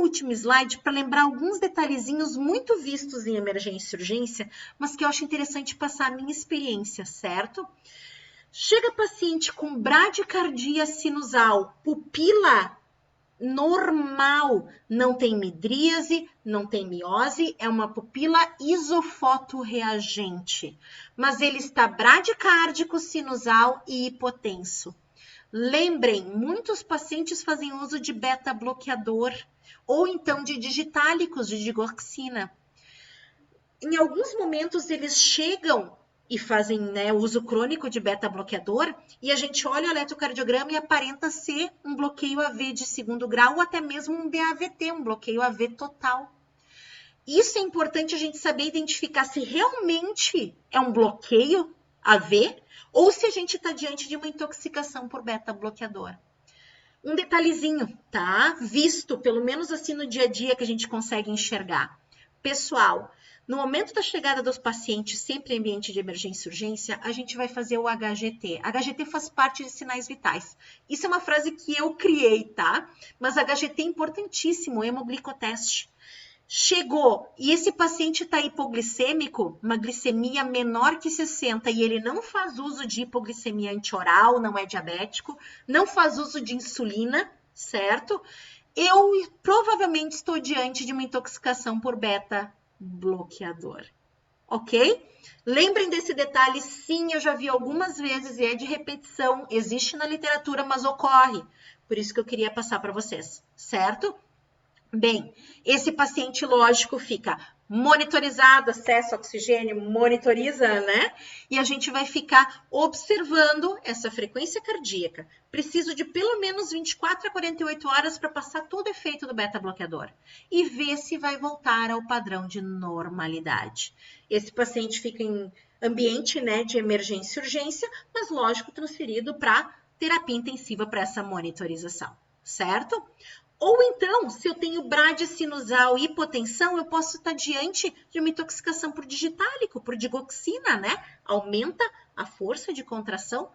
no último slide para lembrar alguns detalhezinhos muito vistos em emergência e urgência, mas que eu acho interessante passar a minha experiência, certo? Chega paciente com bradicardia sinusal, pupila normal, não tem midríase, não tem miose, é uma pupila isofotorreagente, mas ele está bradicárdico, sinusal e hipotenso. Lembrem, muitos pacientes fazem uso de beta-bloqueador ou então de digitálicos de digoxina. Em alguns momentos eles chegam e fazem, né, uso crônico de beta-bloqueador e a gente olha o eletrocardiograma e aparenta ser um bloqueio AV de segundo grau ou até mesmo um BAVT, um bloqueio AV total. Isso é importante a gente saber identificar se realmente é um bloqueio AV ou se a gente está diante de uma intoxicação por beta-bloqueador. Um detalhezinho, tá? Visto, pelo menos assim no dia a dia que a gente consegue enxergar. Pessoal, no momento da chegada dos pacientes, sempre em ambiente de emergência e urgência, a gente vai fazer o HGT. HGT faz parte de sinais vitais. Isso é uma frase que eu criei, tá? Mas HGT é importantíssimo, hemoglicoteste. Chegou e esse paciente está hipoglicêmico, uma glicemia menor que 60 e ele não faz uso de hipoglicemia antioral, não é diabético, não faz uso de insulina, certo? Eu provavelmente estou diante de uma intoxicação por beta-bloqueador, ok? Lembrem desse detalhe, sim, eu já vi algumas vezes e é de repetição, existe na literatura, mas ocorre. Por isso que eu queria passar para vocês, certo? Bem, esse paciente, lógico, fica monitorizado, acesso ao oxigênio, monitoriza, né? E a gente vai ficar observando essa frequência cardíaca. Preciso de pelo menos 24 a 48 horas para passar todo o efeito do beta-bloqueador e ver se vai voltar ao padrão de normalidade. Esse paciente fica em ambiente, né, de emergência e urgência, mas, lógico, transferido para terapia intensiva para essa monitorização, certo? Ou então, se eu tenho bradicinusal e hipotensão, eu posso estar diante de uma intoxicação por digitálico, por digoxina, né? Aumenta a força de contração.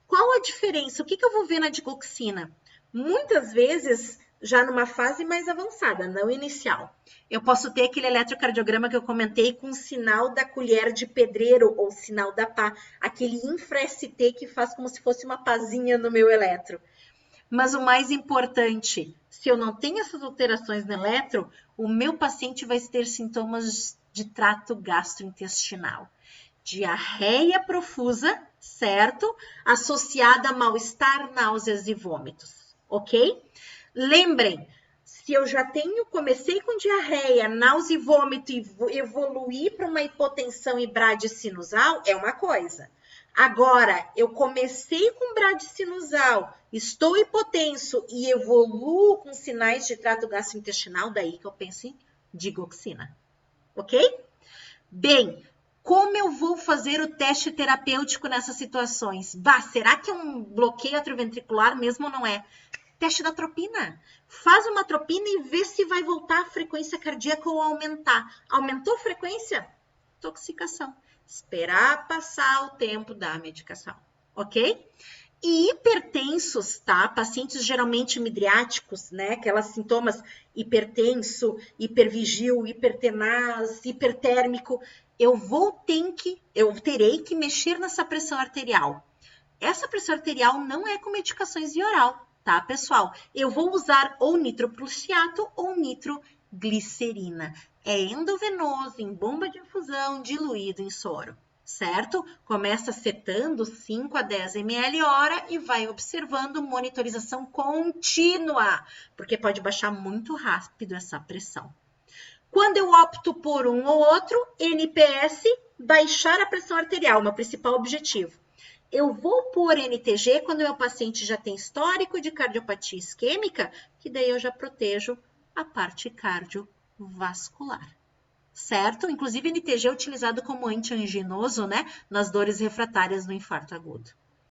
Qual a diferença? O que eu vou ver na digoxina? Muitas vezes, já numa fase mais avançada, não inicial. Eu posso ter aquele eletrocardiograma que eu comentei com o sinal da colher de pedreiro ou sinal da pá, aquele infra-ST que faz como se fosse uma pazinha no meu eletro. Mas o mais importante, se eu não tenho essas alterações no eletro, o meu paciente vai ter sintomas de trato gastrointestinal. Diarreia profusa, certo? Associada a mal-estar, náuseas e vômitos, ok? Lembrem, se eu já comecei com diarreia, náusea e vômito e evoluir para uma hipotensão e bradicinusal, é uma coisa. Agora, eu comecei com bradicinusal, estou hipotenso e evoluo com sinais de trato gastrointestinal, daí que eu penso em digoxina, ok? Bem, como eu vou fazer o teste terapêutico nessas situações? Será que é um bloqueio atrioventricular mesmo ou não é? Teste da tropina. Faz uma tropina e vê se vai voltar a frequência cardíaca ou aumentar. Aumentou a frequência? Intoxicação. Esperar passar o tempo da medicação, ok? E hipertensos, tá? Pacientes geralmente midriáticos, né? Aquelas sintomas hipertenso, hipervigil, hipertenaz, hipertérmico. Eu terei que mexer nessa pressão arterial. Essa pressão arterial não é com medicações via oral, tá, pessoal? Eu vou usar ou nitroprussiato ou nitroglicerina. É endovenoso, em bomba de infusão, diluído em soro, certo? Começa setando 5 a 10 ml hora e vai observando monitorização contínua, porque pode baixar muito rápido essa pressão. Quando eu opto por um ou outro, NPS, baixar a pressão arterial, meu principal objetivo. Eu vou pôr NTG quando meu paciente já tem histórico de cardiopatia isquêmica, que daí eu já protejo a parte cardiovascular, certo? Inclusive, NTG é utilizado como antianginoso, né? Nas dores refratárias do infarto agudo.